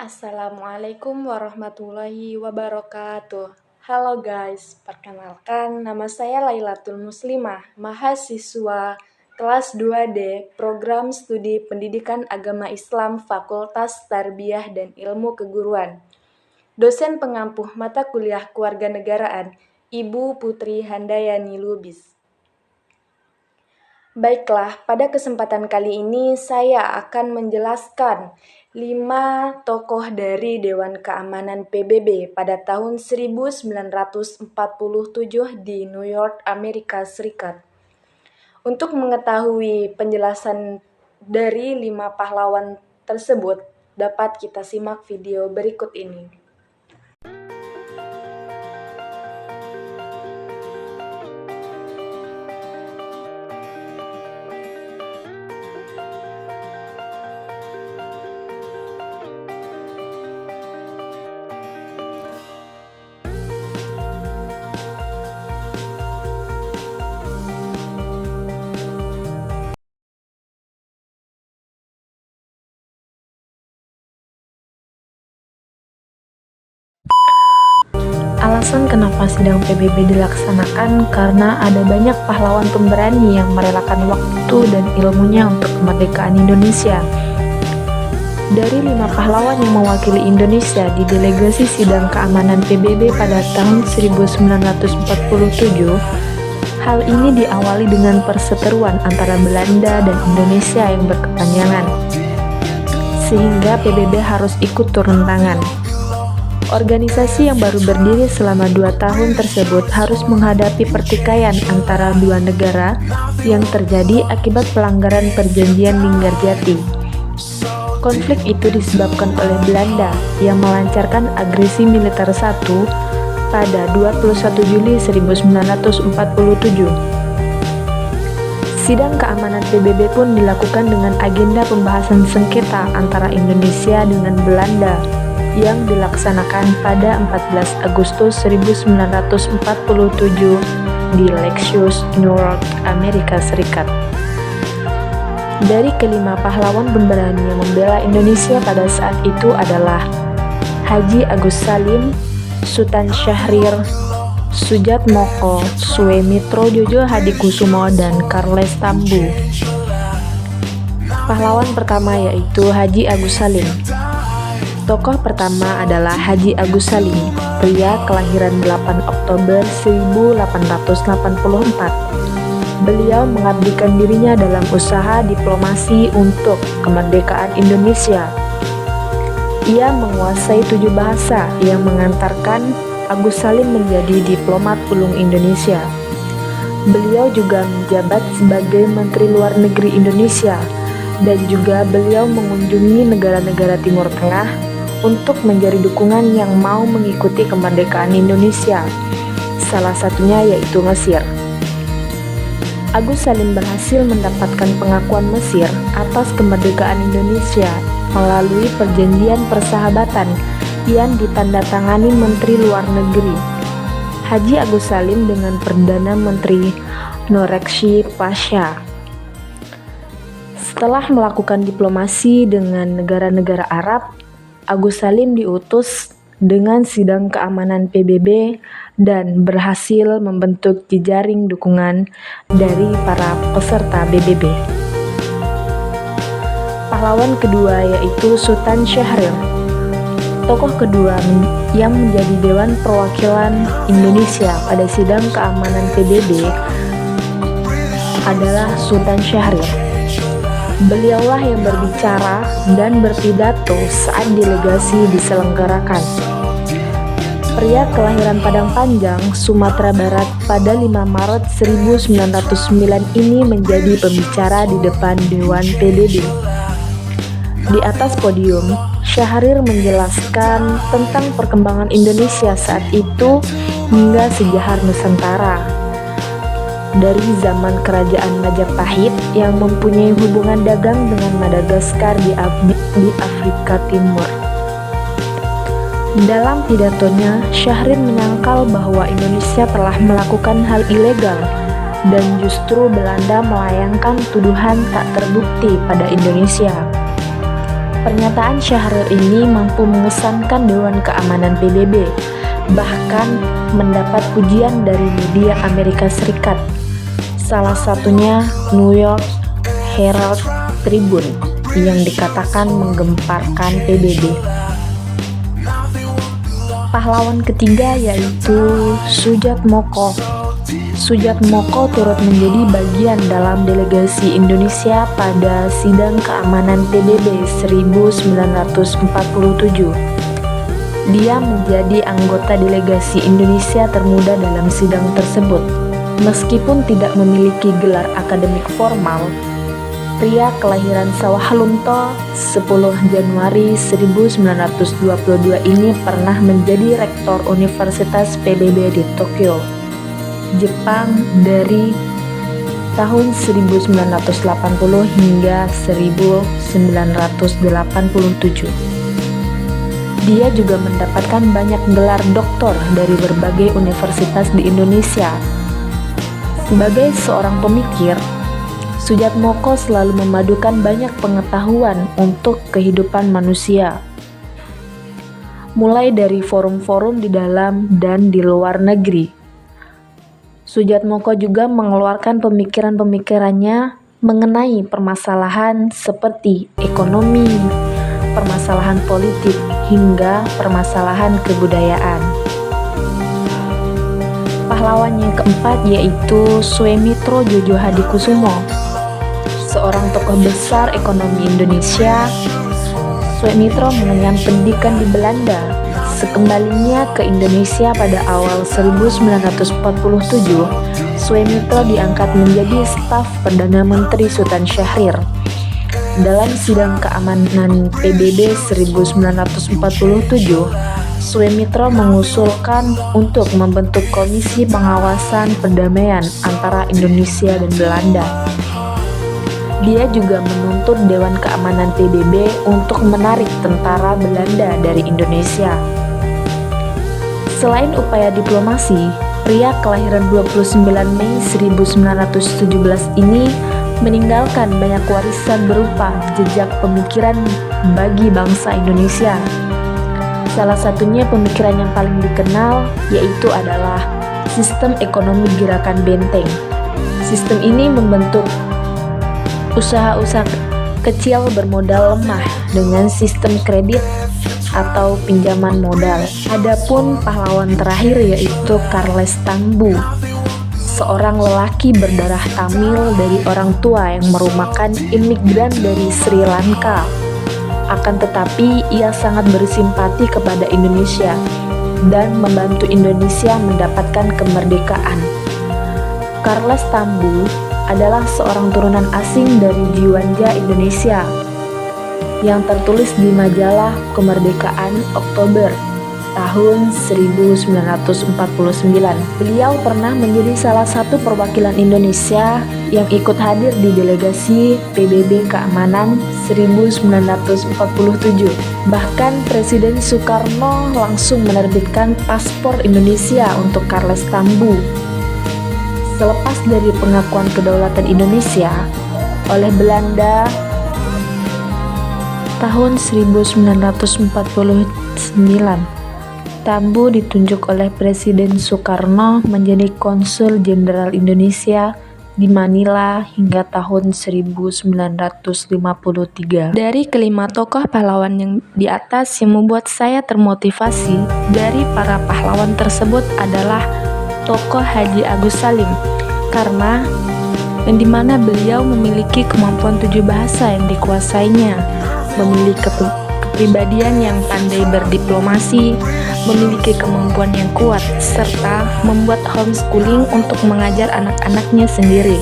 Assalamualaikum warahmatullahi wabarakatuh. Halo guys, perkenalkan nama saya Lailatul Muslimah, mahasiswa kelas 2D Program Studi Pendidikan Agama Islam Fakultas Tarbiyah dan Ilmu Keguruan. Dosen pengampuh mata kuliah Kewarganegaraan, Ibu Putri Handayani Lubis. Baiklah, pada kesempatan kali ini saya akan menjelaskan 5 tokoh dari Dewan Keamanan PBB pada tahun 1947 di New York, Amerika Serikat. Untuk mengetahui penjelasan dari 5 pahlawan tersebut, dapat kita simak video berikut ini. Alasan kenapa sidang PBB dilaksanakan karena ada banyak pahlawan pemberani yang merelakan waktu dan ilmunya untuk kemerdekaan Indonesia. Dari 5 pahlawan yang mewakili Indonesia di delegasi sidang keamanan PBB pada tahun 1947, hal ini diawali dengan perseteruan antara Belanda dan Indonesia yang berkepanjangan, sehingga PBB harus ikut turun tangan. Organisasi yang baru berdiri selama 2 tahun tersebut harus menghadapi pertikaian antara dua negara yang terjadi akibat pelanggaran perjanjian Linggarjati. Konflik itu disebabkan oleh Belanda yang melancarkan agresi militer 1 pada 21 Juli 1947. Sidang keamanan PBB pun dilakukan dengan agenda pembahasan sengketa antara Indonesia dengan Belanda yang dilaksanakan pada 14 Agustus 1947 di Lexus, New York, Amerika Serikat. Dari kelima pahlawan pemberani yang membela Indonesia pada saat itu adalah Haji Agus Salim, Sultan Syahrir, Sujatmoko, Suemitro Jojo Hadikusumo, dan Charles Tambu. Pahlawan pertama yaitu Haji Agus Salim. Tokoh pertama adalah Haji Agus Salim, pria kelahiran 8 Oktober 1884. Beliau mengabdikan dirinya dalam usaha diplomasi untuk kemerdekaan Indonesia. Ia menguasai 7 bahasa yang mengantarkan Agus Salim menjadi diplomat ulung Indonesia. Beliau juga menjabat sebagai Menteri Luar Negeri Indonesia, dan juga beliau mengunjungi negara-negara Timur Tengah untuk mencari dukungan yang mau mengikuti kemerdekaan Indonesia, salah satunya yaitu Mesir. Agus Salim berhasil mendapatkan pengakuan Mesir atas kemerdekaan Indonesia melalui perjanjian persahabatan yang ditandatangani Menteri Luar Negeri Haji Agus Salim dengan Perdana Menteri Noreksi Pasha. Setelah melakukan diplomasi dengan negara-negara Arab, Agus Salim diutus dengan sidang keamanan PBB dan berhasil membentuk jejaring dukungan dari para peserta PBB. Pahlawan kedua yaitu Sultan Syahrir. Tokoh kedua yang menjadi Dewan Perwakilan Indonesia pada sidang keamanan PBB adalah Sultan Syahrir. Beliaulah yang berbicara dan berpidato saat delegasi diselenggarakan. Pria kelahiran Padang Panjang, Sumatera Barat pada 5 Maret 1909 ini menjadi pembicara di depan Dewan PBB. Di atas podium, Syahrir menjelaskan tentang perkembangan Indonesia saat itu hingga sejarah Nusantara. Dari zaman kerajaan Majapahit yang mempunyai hubungan dagang dengan Madagaskar di Afrika Timur. Dalam pidatonya, Syahrir menyangkal bahwa Indonesia telah melakukan hal ilegal dan justru Belanda melayangkan tuduhan tak terbukti pada Indonesia. Pernyataan Syahril ini mampu mengesankan Dewan Keamanan PBB, bahkan mendapat pujian dari media Amerika Serikat, salah satunya New York Herald Tribune, yang dikatakan menggemparkan PBB. Pahlawan ketiga yaitu Soejartmoko. Soejartmoko turut menjadi bagian dalam delegasi Indonesia pada Sidang Keamanan PBB 1947. Dia menjadi anggota delegasi Indonesia termuda dalam sidang tersebut. Meskipun tidak memiliki gelar akademik formal, pria kelahiran Sawalunto 10 Januari 1922 ini pernah menjadi rektor Universitas PBB di Tokyo, Jepang dari tahun 1980 hingga 1987. Dia juga mendapatkan banyak gelar doktor dari berbagai universitas di Indonesia. Sebagai seorang pemikir, Soejartmoko selalu memadukan banyak pengetahuan untuk kehidupan manusia, mulai dari forum-forum di dalam dan di luar negeri. Soejartmoko juga mengeluarkan pemikiran-pemikirannya mengenai permasalahan seperti ekonomi, permasalahan politik, hingga permasalahan kebudayaan. Pahlawan yang keempat yaitu Suemitro Jojo Hadikusumo, seorang tokoh besar ekonomi Indonesia. Suemitro mengenyam pendidikan di Belanda. Sekembalinya ke Indonesia pada awal 1947, Suemitro diangkat menjadi staf Perdana Menteri Sultan Syahrir. Dalam Sidang Keamanan PBB 1947, Suemitro mengusulkan untuk membentuk Komisi Pengawasan Perdamaian antara Indonesia dan Belanda. Dia juga menuntut Dewan Keamanan PBB untuk menarik tentara Belanda dari Indonesia. Selain upaya diplomasi, pria kelahiran 29 Mei 1917 ini meninggalkan banyak warisan berupa jejak pemikiran bagi bangsa Indonesia. Salah satunya pemikiran yang paling dikenal yaitu adalah sistem ekonomi gerakan benteng. Sistem ini membentuk usaha-usaha kecil bermodal lemah dengan sistem kredit atau pinjaman modal. Adapun pahlawan terakhir yaitu Charles Tambu, seorang lelaki berdarah Tamil dari orang tua yang merupakan imigran dari Sri Lanka. Akan tetapi ia sangat bersimpati kepada Indonesia dan membantu Indonesia mendapatkan kemerdekaan. Charles Tambu adalah seorang turunan asing dari Jiwanja Indonesia yang tertulis di majalah Kemerdekaan Oktober tahun 1949. Beliau pernah menjadi salah satu perwakilan Indonesia yang ikut hadir di delegasi PBB Keamanan 1947. Bahkan Presiden Soekarno langsung menerbitkan paspor Indonesia untuk Charles Tambu. Selepas dari pengakuan kedaulatan Indonesia oleh Belanda tahun 1949, Tambu ditunjuk oleh Presiden Soekarno menjadi Konsul Jenderal Indonesia di Manila hingga tahun 1953. Dari kelima tokoh pahlawan yang di atas yang membuat saya termotivasi dari para pahlawan tersebut adalah tokoh Haji Agus Salim, karena yang dimana beliau memiliki kemampuan 7 bahasa yang dikuasainya, memiliki kepribadian yang pandai berdiplomasi, memiliki kemampuan yang kuat, serta membuat homeschooling untuk mengajar anak-anaknya sendiri.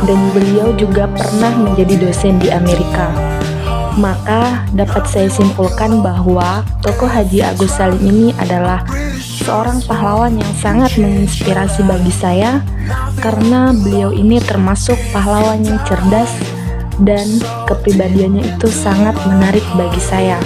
Dan beliau juga pernah menjadi dosen di Amerika. Maka dapat saya simpulkan bahwa tokoh Haji Agus Salim ini adalah seorang pahlawan yang sangat menginspirasi bagi saya, karena beliau ini termasuk pahlawan yang cerdas dan kepribadiannya itu sangat menarik bagi saya.